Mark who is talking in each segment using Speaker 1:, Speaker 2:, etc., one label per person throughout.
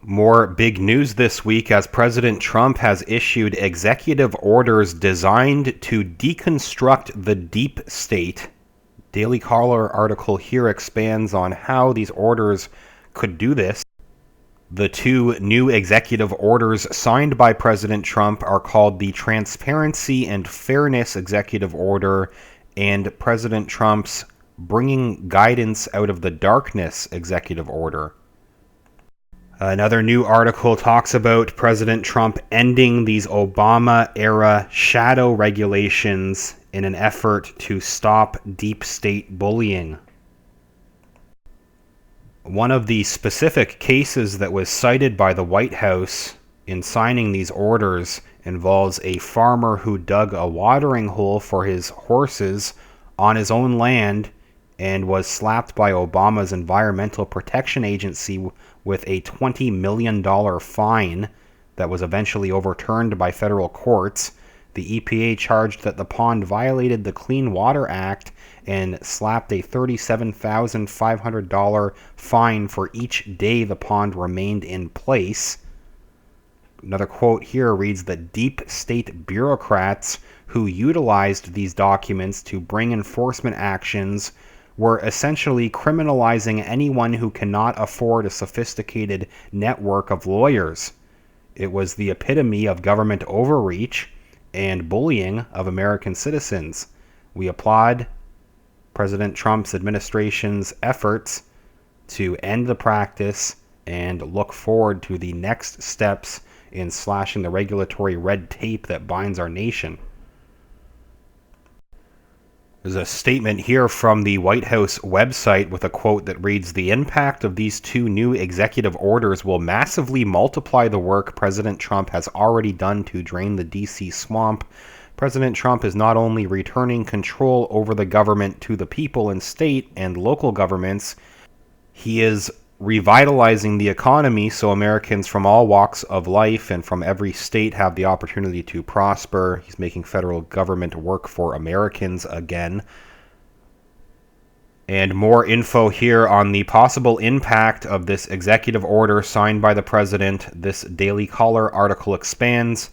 Speaker 1: More big news this week as President Trump has issued executive orders designed to deconstruct the deep state. Daily Caller article here expands on how these orders could do this. The two new executive orders signed by President Trump are called the Transparency and Fairness Executive Order and President Trump's Bringing Guidance Out of the Darkness Executive Order. Another new article talks about President Trump ending these Obama-era shadow regulations in an effort to stop deep state bullying. One of the specific cases that was cited by the White House in signing these orders involves a farmer who dug a watering hole for his horses on his own land and was slapped by Obama's Environmental Protection Agency with a $20 million fine that was eventually overturned by federal courts. The EPA charged that the pond violated the Clean Water Act and slapped a $37,500 fine for each day the pond remained in place. Another quote here reads that deep state bureaucrats who utilized these documents to bring enforcement actions were essentially criminalizing anyone who cannot afford a sophisticated network of lawyers. It was the epitome of government overreach and bullying of American citizens. We applaud President Trump's administration's efforts to end the practice and look forward to the next steps in slashing the regulatory red tape that binds our nation. There's a statement here from the White House website with a quote that reads, "The impact of these two new executive orders will massively multiply the work President Trump has already done to drain the D.C. swamp. President Trump is not only returning control over the government to the people in state and local governments, he is revitalizing the economy so Americans from all walks of life and from every state have the opportunity to prosper. He's making federal government work for Americans again." And more info here on the possible impact of this executive order signed by the president. This Daily Caller article expands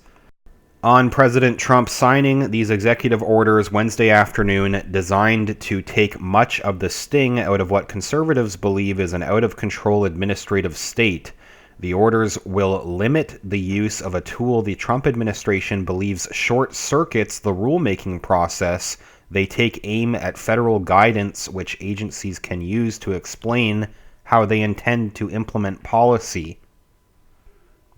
Speaker 1: on President Trump signing these executive orders Wednesday afternoon designed to take much of the sting out of what conservatives believe is an out-of-control administrative state. The orders will limit the use of a tool the Trump administration believes short-circuits the rulemaking process. They take aim at federal guidance which agencies can use to explain how they intend to implement policy.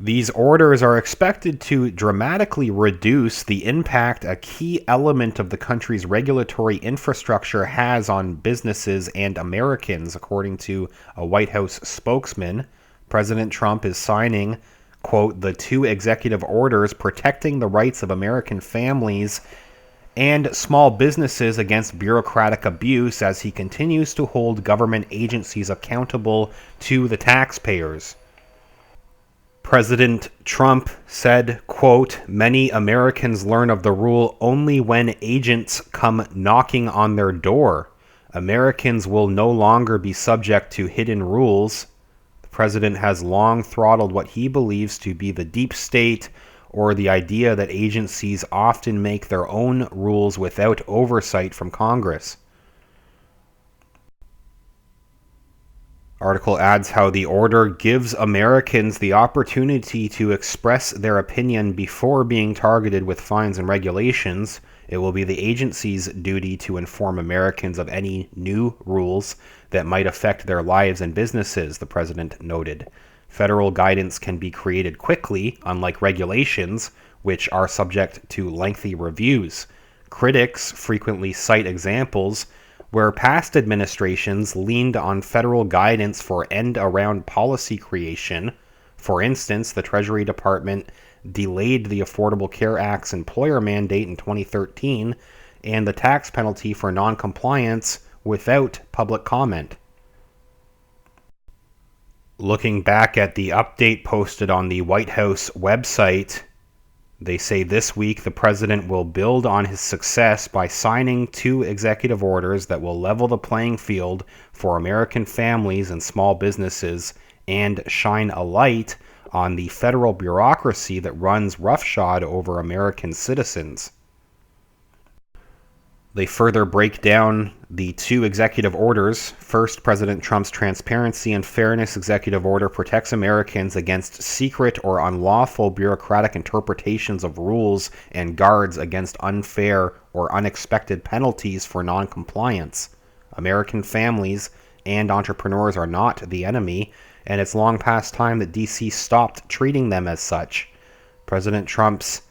Speaker 1: These orders are expected to dramatically reduce the impact a key element of the country's regulatory infrastructure has on businesses and Americans, according to a White House spokesman. President Trump is signing, quote, "the two executive orders protecting the rights of American families and small businesses against bureaucratic abuse as he continues to hold government agencies accountable to the taxpayers." President Trump said, quote, "Many Americans learn of the rule only when agents come knocking on their door. Americans will no longer be subject to hidden rules." The president has long throttled what he believes to be the deep state, or the idea that agencies often make their own rules without oversight from Congress. Article adds how the order gives Americans the opportunity to express their opinion before being targeted with fines and regulations. It will be the agency's duty to inform Americans of any new rules that might affect their lives and businesses, the president noted. Federal guidance can be created quickly, unlike regulations, which are subject to lengthy reviews. Critics frequently cite examples where past administrations leaned on federal guidance for end-around policy creation. For instance, the Treasury Department delayed the Affordable Care Act's employer mandate in 2013 and the tax penalty for non-compliance without public comment. Looking back at the update posted on the White House website, they say this week the president will build on his success by signing two executive orders that will level the playing field for American families and small businesses and shine a light on the federal bureaucracy that runs roughshod over American citizens. They further break down the two executive orders. First, President Trump's Transparency and Fairness Executive Order protects Americans against secret or unlawful bureaucratic interpretations of rules and guards against unfair or unexpected penalties for noncompliance. American families and entrepreneurs are not the enemy, and it's long past time that D.C. stopped treating them as such. President Trump's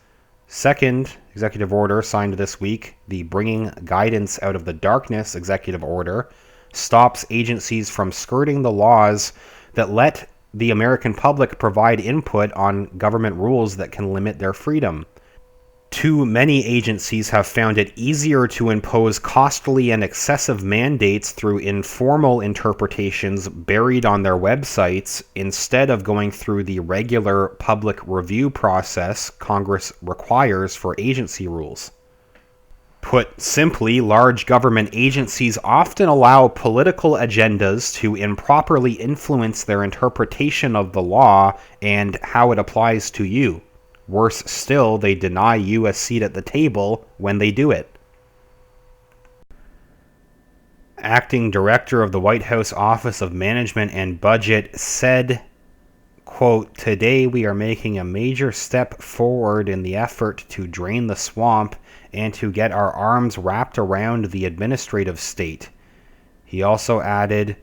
Speaker 1: second executive order, signed this week, the Bringing Guidance Out of the Darkness executive order, stops agencies from skirting the laws that let the American public provide input on government rules that can limit their freedom. Too many agencies have found it easier to impose costly and excessive mandates through informal interpretations buried on their websites instead of going through the regular public review process Congress requires for agency rules. Put simply, large government agencies often allow political agendas to improperly influence their interpretation of the law and how it applies to you. Worse still, they deny you a seat at the table when they do it. Acting Director of the White House Office of Management and Budget said, quote, "Today we are making a major step forward in the effort to drain the swamp and to get our arms wrapped around the administrative state." He also added,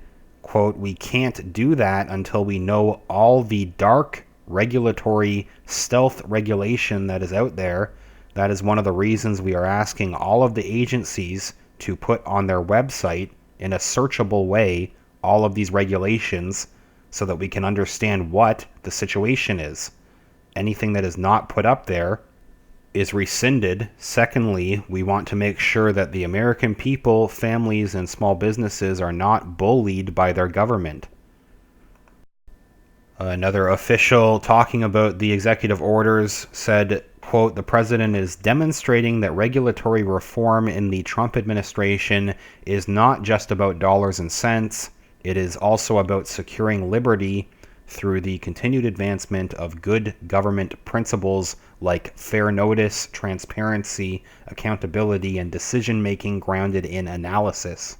Speaker 1: quote, "We can't do that until we know all the dark regulatory stealth regulation that is out there. That is one of the reasons we are asking all of the agencies to put on their website in a searchable way all of these regulations so that we can understand what the situation is. Anything that is not put up there is rescinded. Secondly, we want to make sure that the American people, families, and small businesses are not bullied by their government." Another official talking about the executive orders said, quote, "The president is demonstrating that regulatory reform in the Trump administration is not just about dollars and cents. It is also about securing liberty through the continued advancement of good government principles like fair notice, transparency, accountability, and decision-making grounded in analysis."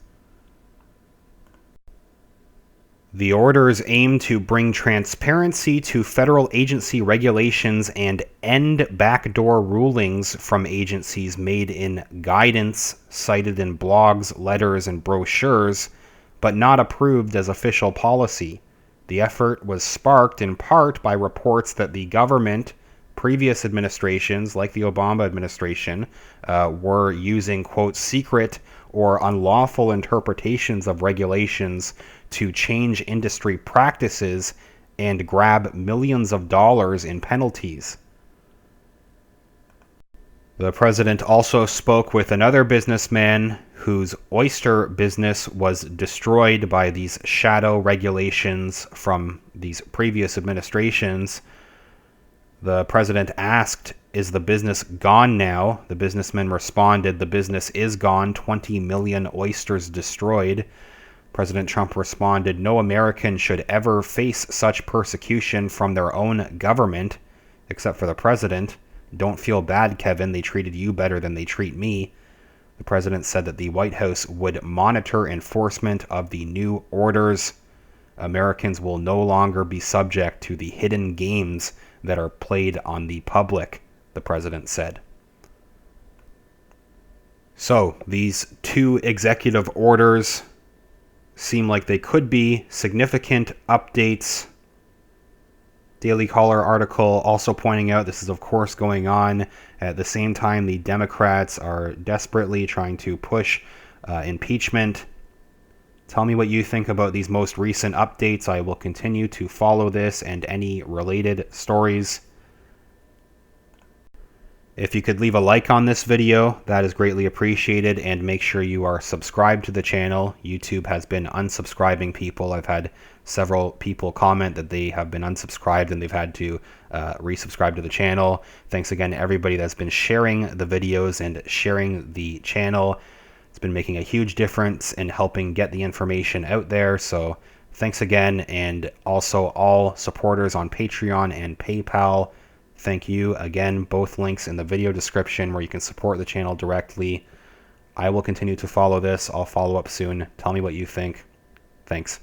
Speaker 1: The orders aim to bring transparency to federal agency regulations and end backdoor rulings from agencies made in guidance, cited in blogs, letters, and brochures, but not approved as official policy. The effort was sparked in part by reports that the government, previous administrations like the Obama administration, were using, quote, "secret or unlawful interpretations of regulations to change industry practices and grab millions of dollars in penalties." The president also spoke with another businessman whose oyster business was destroyed by these shadow regulations from these previous administrations. The president asked, "Is the business gone now?" The businessman responded, "The business is gone, 20 million oysters destroyed." President Trump responded, "No American should ever face such persecution from their own government, except for the president. Don't feel bad, Kevin. They treated you better than they treat me." The president said that the White House would monitor enforcement of the new orders. Americans will no longer be subject to the hidden games that are played on the public, the president said. So, these two executive orders seem like they could be significant updates. Daily Caller article also pointing out this is of course going on at the same time the Democrats are desperately trying to push impeachment. Tell me what you think about these most recent updates. I will continue to follow this and any related stories. If you could leave a like on this video, that is greatly appreciated, and make sure you are subscribed to the channel. YouTube has been unsubscribing people. I've had several people comment that they have been unsubscribed and they've had to resubscribe to the channel. Thanks again to everybody that's been sharing the videos and sharing the channel. It's been making a huge difference in helping get the information out there, so Thanks again, and also all supporters on Patreon and PayPal. Thank you again. Both links in the video description where you can support the channel directly. I will continue to follow this. I'll follow up soon. Tell me what you think. Thanks.